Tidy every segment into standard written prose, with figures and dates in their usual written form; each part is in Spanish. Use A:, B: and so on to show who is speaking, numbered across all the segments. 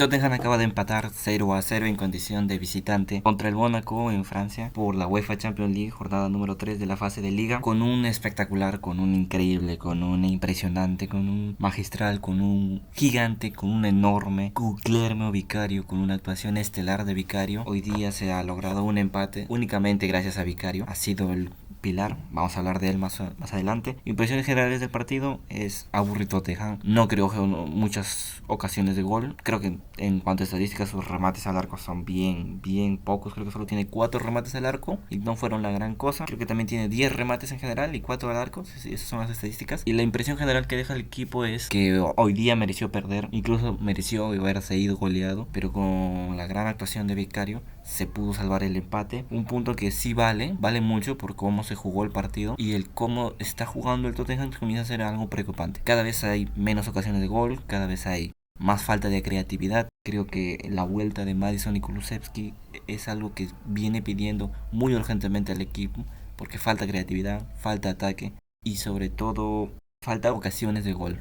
A: Tottenham acaba de empatar 0-0 en condición de visitante contra el Mónaco en Francia por la UEFA Champions League, jornada número 3 de la fase de liga, con un espectacular, con un increíble, con un impresionante, con un magistral, con un gigante, con un enorme Guglielmo Vicario, con una actuación estelar de Vicario. Hoy día se ha logrado un empate únicamente gracias a Vicario. Ha sido el pilar, vamos a hablar de él más adelante. Impresiones generales del partido es aburrido Tottenham. No creo que muchas ocasiones de gol. Creo que en cuanto a estadísticas sus remates al arco son bien pocos. Creo que solo tiene 4 remates al arco y no fueron la gran cosa. Creo que también tiene 10 remates en general y 4 al arco. Sí, esas son las estadísticas. Y la impresión general que deja el equipo es que hoy día mereció perder. Incluso mereció haberse ido goleado. Pero con la gran actuación de Vicario se pudo salvar el empate. Un punto que sí vale mucho por cómo se jugó el partido y el cómo está jugando el Tottenham, que comienza a ser algo preocupante. Cada vez hay menos ocasiones de gol, cada vez hay más falta de creatividad. Creo que la vuelta de Maddison y Kulusevski es algo que viene pidiendo muy urgentemente al equipo, porque falta creatividad, falta ataque y sobre todo falta ocasiones de gol.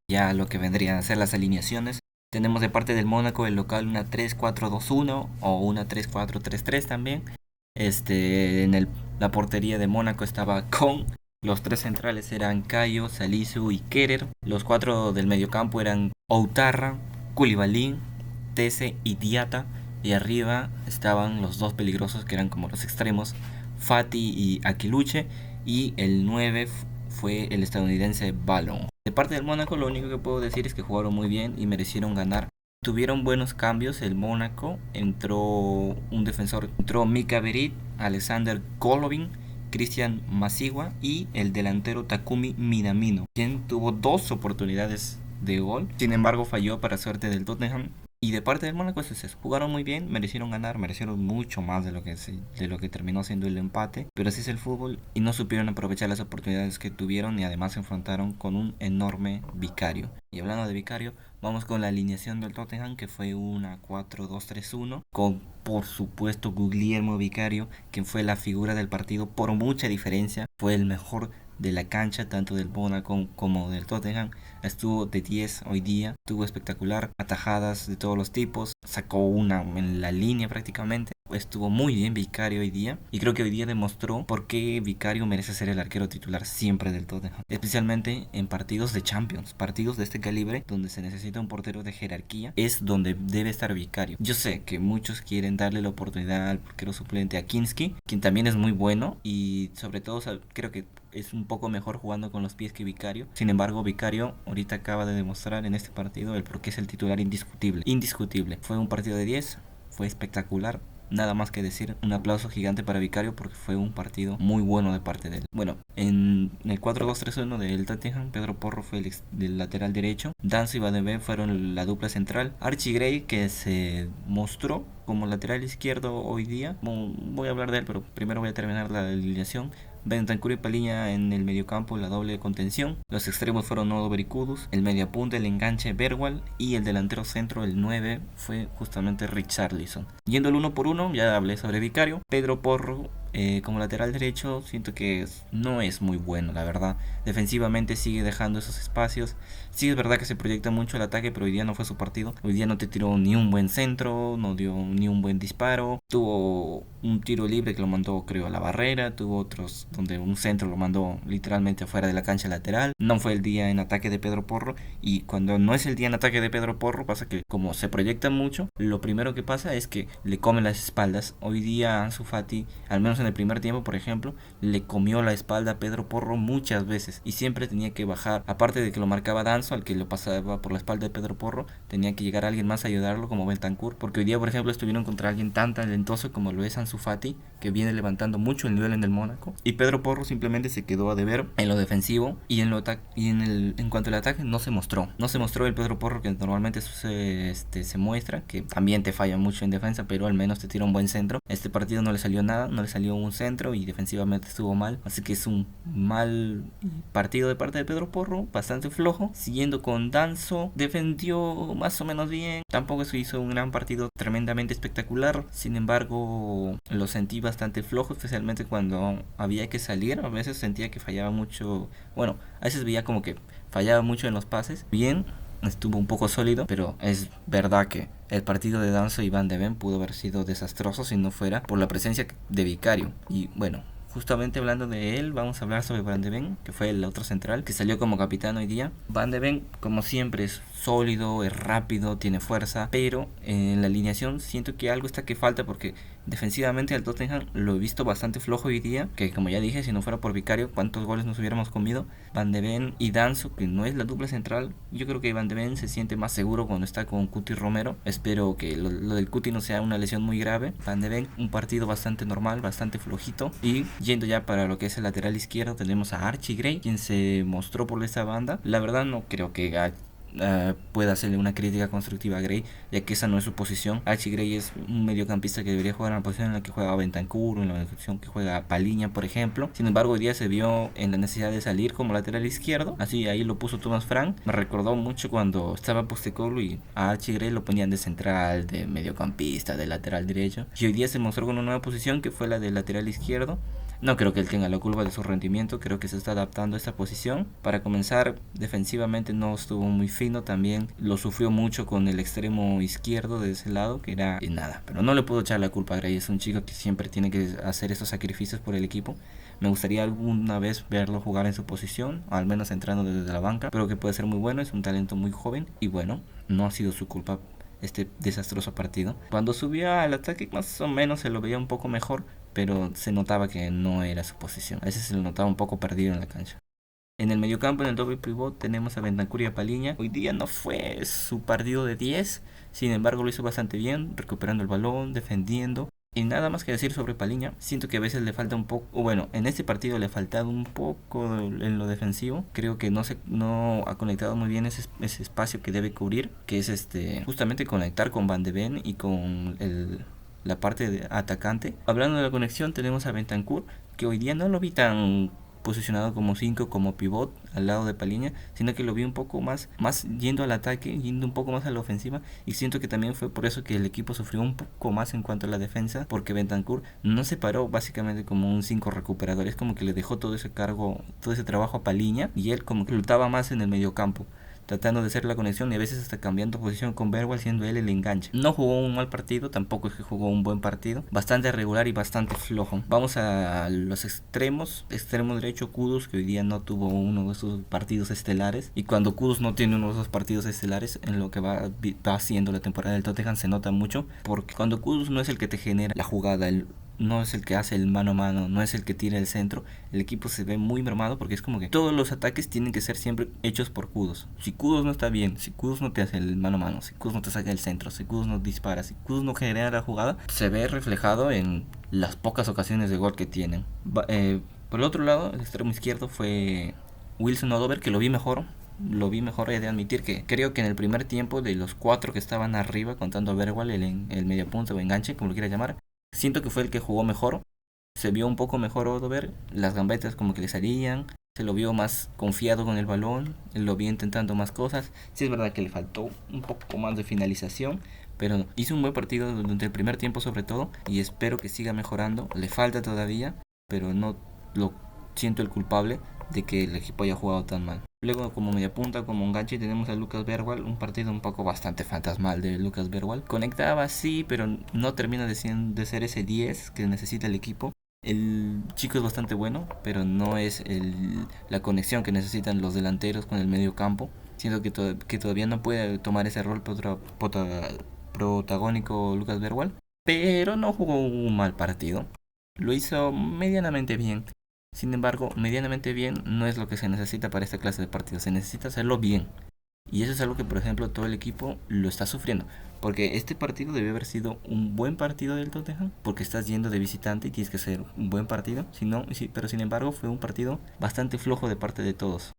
A: Ya lo que vendrían a ser las alineaciones. Tenemos de parte del Mónaco el local una 3-4-2-1 o una 3-4-3-3 también. La portería de Mónaco estaba con los 3 centrales eran Cayo, Salisu y Kerer. Los 4 del mediocampo eran Outarra, Koulibaly, Tese y Diata. Y arriba estaban los 2 peligrosos que eran como los extremos, Fati y Aquiluche. Y el 9 fue el estadounidense Ballon. De parte del Mónaco lo único que puedo decir es que jugaron muy bien y merecieron ganar. Tuvieron buenos cambios el Mónaco. Entró un defensor, entró Mika Berit, Alexander Golovin, Christian Masiwa y el delantero Takumi Minamino, quien tuvo 2 oportunidades de gol. Sin embargo falló para suerte del Tottenham. Y de parte del Mónaco es eso. Jugaron muy bien, merecieron ganar, merecieron mucho más de lo que terminó siendo el empate. Pero así es el fútbol y no supieron aprovechar las oportunidades que tuvieron y además se enfrentaron con un enorme Vicario. Y hablando de Vicario, vamos con la alineación del Tottenham, que fue una 4-2-3-1 con por supuesto Guglielmo Vicario, quien fue la figura del partido por mucha diferencia. Fue el mejor de la cancha, tanto del Mónaco como del Tottenham. Estuvo de 10 hoy día, estuvo espectacular, atajadas de todos los tipos, sacó una en la línea prácticamente. Estuvo muy bien Vicario hoy día y creo que hoy día demostró por qué Vicario merece ser el arquero titular siempre del Tottenham, especialmente en partidos de Champions, partidos de este calibre donde se necesita un portero de jerarquía, es donde debe estar Vicario. Yo sé que muchos quieren darle la oportunidad al arquero suplente a Kinski, quien también es muy bueno y sobre todo creo que es un poco mejor jugando con los pies que Vicario. Sin embargo, Vicario ahorita acaba de demostrar en este partido el por qué es el titular indiscutible. Indiscutible. Fue un partido de 10, fue espectacular. Nada más que decir, un aplauso gigante para Vicario porque fue un partido muy bueno de parte de él. Bueno, en el 4-2-3-1 del Tottenham, Pedro Porro fue del lateral derecho, Danso y Van de Ven fueron la dupla central, Archie Gray, que se mostró como lateral izquierdo hoy día. Voy a hablar de él, pero primero voy a terminar la alineación. Bentancur y Paliña en el mediocampo, la doble contención. Los extremos fueron Odober y Kudus. El mediapunta, el enganche Bergwall. Y el delantero centro, el 9, fue justamente Richarlison. Yendo el 1 por 1, ya hablé sobre Vicario. Pedro Porro como lateral derecho siento que no es muy bueno, la verdad. Defensivamente sigue dejando esos espacios. Sí es verdad que se proyecta mucho el ataque, pero hoy día no fue su partido. Hoy día no te tiró ni un buen centro, no dio ni un buen disparo. Tuvo un tiro libre que lo mandó creo a la barrera. Tuvo otros donde un centro lo mandó literalmente afuera de la cancha lateral. No fue el día en ataque de Pedro Porro. Y cuando no es el día en ataque de Pedro Porro, pasa que como se proyecta mucho, lo primero que pasa es que le comen las espaldas. Hoy día Ansu Fati, al menos en el primer tiempo por ejemplo, le comió la espalda a Pedro Porro muchas veces y siempre tenía que bajar, aparte de que lo marcaba Danso, al que lo pasaba por la espalda de Pedro Porro, tenía que llegar alguien más a ayudarlo como Bentancur, porque hoy día por ejemplo estuvieron contra alguien tan talentoso como lo es Ansu Fati, que viene levantando mucho el nivel en el Mónaco, y Pedro Porro simplemente se quedó a deber en lo defensivo y en cuanto al ataque no se mostró el Pedro Porro que normalmente se muestra, que también te falla mucho en defensa, pero al menos te tira un buen centro. Este partido no le salió nada, no le salió un centro y defensivamente estuvo mal, así que es un mal partido de parte de Pedro Porro, bastante flojo. Siguiendo con Danso, defendió más o menos bien, tampoco se hizo un gran partido tremendamente espectacular, sin embargo lo sentí bastante flojo, especialmente cuando había que salir. A veces sentía que fallaba mucho, bueno, a veces veía como que fallaba mucho en los pases. Bien, estuvo un poco sólido, pero es verdad que el partido de Danso y Van de Ven pudo haber sido desastroso si no fuera por la presencia de Vicario. Y bueno, justamente hablando de él, vamos a hablar sobre Van de Ven, que fue el otro central, que salió como capitán hoy día. Van de Ven, como siempre, es sólido, es rápido, tiene fuerza, pero en la alineación siento que algo está que falta, porque defensivamente al Tottenham lo he visto bastante flojo hoy día, que como ya dije, si no fuera por Vicario, ¿cuántos goles nos hubiéramos comido? Van de Ven y Danso, que no es la dupla central, yo creo que Van de Ven se siente más seguro cuando está con Cuti Romero. Espero que lo del Cuti no sea una lesión muy grave. Van de Ven, un partido bastante normal, bastante flojito. Y yendo ya para lo que es el lateral izquierdo, tenemos a Archie Gray, quien se mostró por esa banda. La verdad no creo que pueda hacerle una crítica constructiva a Gray, ya que esa no es su posición. Archie Gray es un mediocampista que debería jugar en la posición en la que juega Bentancur, en la posición que juega Paliña, por ejemplo. Sin embargo, hoy día se vio en la necesidad de salir como lateral izquierdo, así ahí lo puso Thomas Frank. Me recordó mucho cuando estaba Postecoglou y a Archie Gray lo ponían de central, de mediocampista, de lateral derecho, y hoy día se mostró con una nueva posición que fue la de lateral izquierdo. No creo que él tenga la culpa de su rendimiento, creo que se está adaptando a esta posición. Para comenzar, defensivamente no estuvo muy fino, también lo sufrió mucho con el extremo izquierdo de ese lado, que era nada. Pero no le puedo echar la culpa a Gray, es un chico que siempre tiene que hacer esos sacrificios por el equipo. Me gustaría alguna vez verlo jugar en su posición, al menos entrando desde la banca. Creo que puede ser muy bueno, es un talento muy joven y bueno, no ha sido su culpa este desastroso partido. Cuando subió al ataque más o menos se lo veía un poco mejor, pero se notaba que no era su posición. A veces se lo notaba un poco perdido en la cancha. En el mediocampo, en el doble pivot, tenemos a Bentancur y a Paliña. Hoy día no fue su partido de 10, sin embargo lo hizo bastante bien, recuperando el balón, defendiendo. Y nada más que decir sobre Paliña, siento que a veces le falta un poco, o bueno, en este partido le ha faltado un poco en lo defensivo. Creo que no ha conectado muy bien ese espacio que debe cubrir, que es justamente conectar con Van de Ven y con la parte de atacante. Hablando de la conexión, tenemos a Bentancur, que hoy día no lo vi tan posicionado como 5, como pivot al lado de Paliña, sino que lo vi un poco más yendo al ataque, yendo un poco más a la ofensiva, y siento que también fue por eso que el equipo sufrió un poco más en cuanto a la defensa, porque Bentancur no se paró básicamente como un 5 recuperador, es como que le dejó todo ese cargo, todo ese trabajo a Paliña, y él como que lutaba más en el mediocampo, tratando de hacer la conexión y a veces hasta cambiando posición con Bergwall, siendo él el enganche. No jugó un mal partido, tampoco es que jugó un buen partido, bastante regular y bastante flojo. Vamos a los extremos. Extremo derecho, Kudus, que hoy día no tuvo uno de esos partidos estelares, y cuando Kudus no tiene uno de esos partidos estelares en lo que va haciendo la temporada del Tottenham se nota mucho, porque cuando Kudus no es el que te genera la jugada, no es el que hace el mano a mano, no es el que tira el centro, el equipo se ve muy mermado, porque es como que todos los ataques tienen que ser siempre hechos por Kudus. Si Kudus no está bien, si Kudus no te hace el mano a mano, si Kudus no te saca el centro, si Kudus no dispara, si Kudus no genera la jugada, se ve reflejado en las pocas ocasiones de gol que tienen. Por el otro lado, el extremo izquierdo fue Wilson Odover, que lo vi mejor, he de admitir que creo que en el primer tiempo, de los 4 que estaban arriba, contando a Bergwall, el mediapunta o enganche, como lo quiera llamar, siento que fue el que jugó mejor. Se vio un poco mejor Odover, las gambetas como que le salían, se lo vio más confiado con el balón, lo vi intentando más cosas. Sí es verdad que le faltó un poco más de finalización, pero hizo un buen partido durante el primer tiempo sobre todo, y espero que siga mejorando. Le falta todavía, pero no lo siento el culpable de que el equipo haya jugado tan mal. Luego, como media punta, como enganche, tenemos a Lucas Bergwall, un partido un poco bastante fantasmal de Lucas Bergwall. Conectaba sí, pero no termina de ser ese 10 que necesita el equipo. El chico es bastante bueno, pero no es la conexión que necesitan los delanteros con el medio campo. Siento que todavía no puede tomar ese rol protagónico Lucas Bergwall, pero no jugó un mal partido. Lo hizo medianamente bien. Sin embargo, medianamente bien no es lo que se necesita para esta clase de partidos. Se necesita hacerlo bien. Y eso es algo que, por ejemplo, todo el equipo lo está sufriendo. Porque este partido debió haber sido un buen partido del Tottenham, porque estás yendo de visitante y tienes que ser un buen partido. Pero sin embargo fue un partido bastante flojo de parte de todos.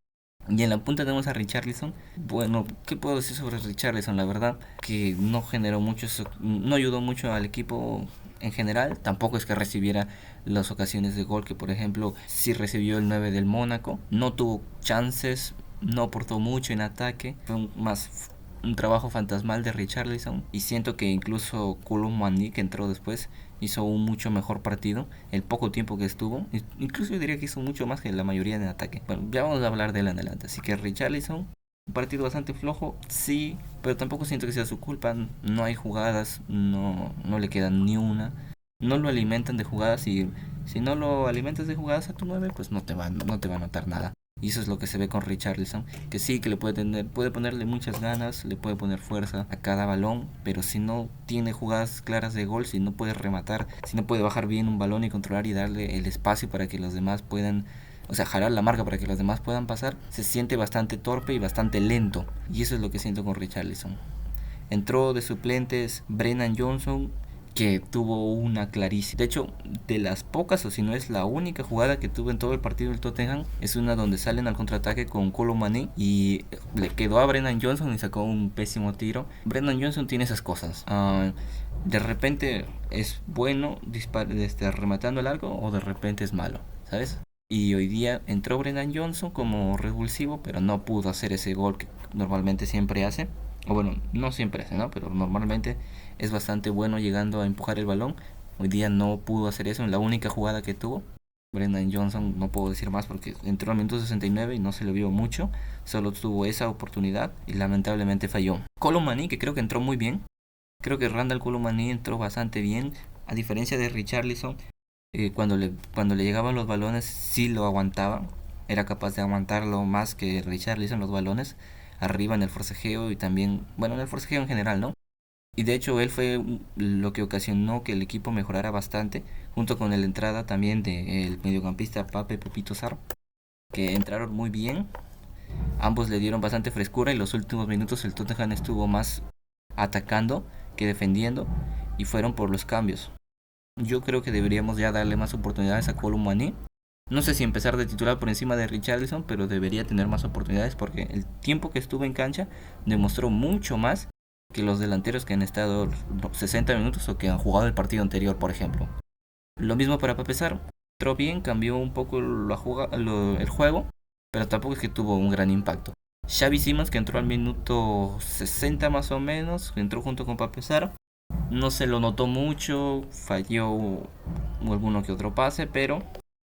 A: Y en la punta tenemos a Richarlison. Bueno, ¿qué puedo decir sobre Richarlison? La verdad que no generó mucho, no ayudó mucho al equipo en general. Tampoco es que recibiera las ocasiones de gol que, por ejemplo, sí recibió el 9 del Mónaco. No tuvo chances, no aportó mucho en ataque. Fue más un trabajo fantasmal de Richarlison y siento que incluso Koulibaly, que entró después, hizo un mucho mejor partido el poco tiempo que estuvo. Incluso yo diría que hizo mucho más que la mayoría en ataque. Bueno, ya vamos a hablar de él en adelante. Así que Richarlison, un partido bastante flojo, sí, pero tampoco siento que sea su culpa. No hay jugadas, no le quedan ni una. No lo alimentan de jugadas y si no lo alimentas de jugadas a tu 9 pues no te va a notar nada. Y eso es lo que se ve con Richarlison, que sí, que puede ponerle muchas ganas, le puede poner fuerza a cada balón, pero si no tiene jugadas claras de gol, si no puede rematar, si no puede bajar bien un balón y controlar y darle el espacio para que los demás puedan, o sea, jalar la marca para que los demás puedan pasar, se siente bastante torpe y bastante lento. Y eso es lo que siento con Richarlison. Entró de suplentes Brennan Johnson, que tuvo una clarísima. De hecho, de las pocas, o si no es la única jugada que tuvo en todo el partido del Tottenham, es una donde salen al contraataque con Koulibaly y le quedó a Brennan Johnson y sacó un pésimo tiro. Brennan Johnson tiene esas cosas. De repente es bueno rematando el arco o de repente es malo, ¿sabes? Y hoy día entró Brennan Johnson como revulsivo, pero no pudo hacer ese gol que normalmente siempre hace. O bueno, no siempre hace, ¿no? Pero normalmente es bastante bueno llegando a empujar el balón. Hoy día no pudo hacer eso en la única jugada que tuvo. Brennan Johnson, no puedo decir más porque entró al minuto 69 y no se le vio mucho. Solo tuvo esa oportunidad y lamentablemente falló. Koulibaly, que creo que entró muy bien. Creo que Randal Koulibaly entró bastante bien. A diferencia de Richarlison, cuando le llegaban los balones sí lo aguantaba. Era capaz de aguantarlo más que Richarlison los balones. Arriba en el forcejeo y también, bueno, en el forcejeo en general, ¿no? Y de hecho él fue lo que ocasionó que el equipo mejorara bastante, junto con la entrada también del mediocampista Pape Pepito Sarr, que entraron muy bien. Ambos le dieron bastante frescura y los últimos minutos el Tottenham estuvo más atacando que defendiendo y fueron por los cambios. Yo creo que deberíamos ya darle más oportunidades a Koulibaly. No sé si empezar de titular por encima de Richarlison, pero debería tener más oportunidades porque el tiempo que estuvo en cancha demostró mucho más que los delanteros que han estado 60 minutos o que han jugado el partido anterior, por ejemplo. Lo mismo para Pape Sarr. Entró bien, cambió un poco el juego, pero tampoco es que tuvo un gran impacto. Xavi Simons, que entró al minuto 60 más o menos, entró junto con Pape Sarr. No se lo notó mucho, falló alguno que otro pase, pero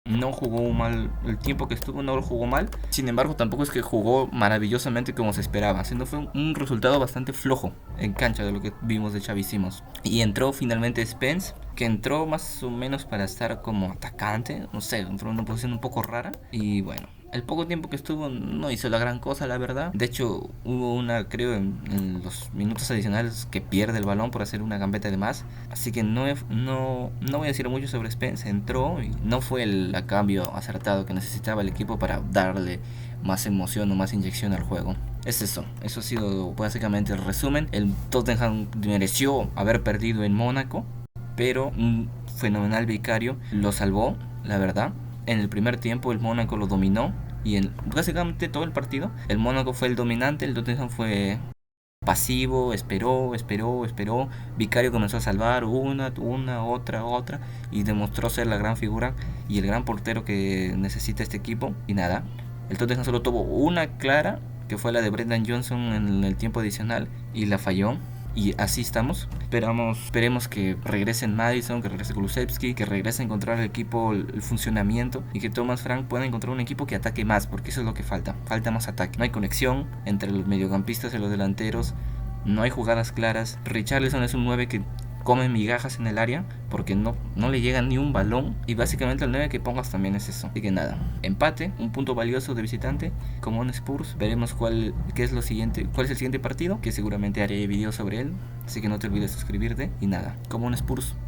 A: no jugó mal. El tiempo que estuvo no lo jugó mal. Sin embargo, tampoco es que jugó maravillosamente como se esperaba, sino fue un resultado bastante flojo en cancha de lo que vimos de Xavi Simons. Y entró finalmente Spence, que entró más o menos para estar como atacante, no sé, entró en una posición un poco rara. Y bueno, el poco tiempo que estuvo no hizo la gran cosa, la verdad. De hecho, hubo creo, en los minutos adicionales que pierde el balón por hacer una gambeta de más. Así que no voy a decir mucho sobre Spence. Entró y no fue el cambio acertado que necesitaba el equipo para darle más emoción o más inyección al juego. Es eso ha sido básicamente el resumen. El Tottenham mereció haber perdido en Mónaco, pero un fenomenal Vicario lo salvó, la verdad. En el primer tiempo el Mónaco lo dominó y en básicamente todo el partido el Mónaco fue el dominante, el Tottenham fue pasivo, esperó. Vicario comenzó a salvar otra y demostró ser la gran figura y el gran portero que necesita este equipo. Y nada, el Tottenham solo tuvo una clara, que fue la de Brendan Johnson en el tiempo adicional, y la falló. Y así estamos. Esperemos que regresen Maddison, que regrese Kulusevski, que regrese a encontrar el equipo, el funcionamiento, y que Thomas Frank pueda encontrar un equipo que ataque más, porque eso es lo que falta. Falta más ataque. No hay conexión entre los mediocampistas y los delanteros. No hay jugadas claras. Richarlison es un 9 que come migajas en el área porque no le llega ni un balón, y básicamente el 9 que pongas también es eso. Así que nada, empate, un punto valioso de visitante como un Spurs. Veremos cuál es el siguiente partido, que seguramente haré video sobre él, así que no te olvides suscribirte. Y nada, como un Spurs.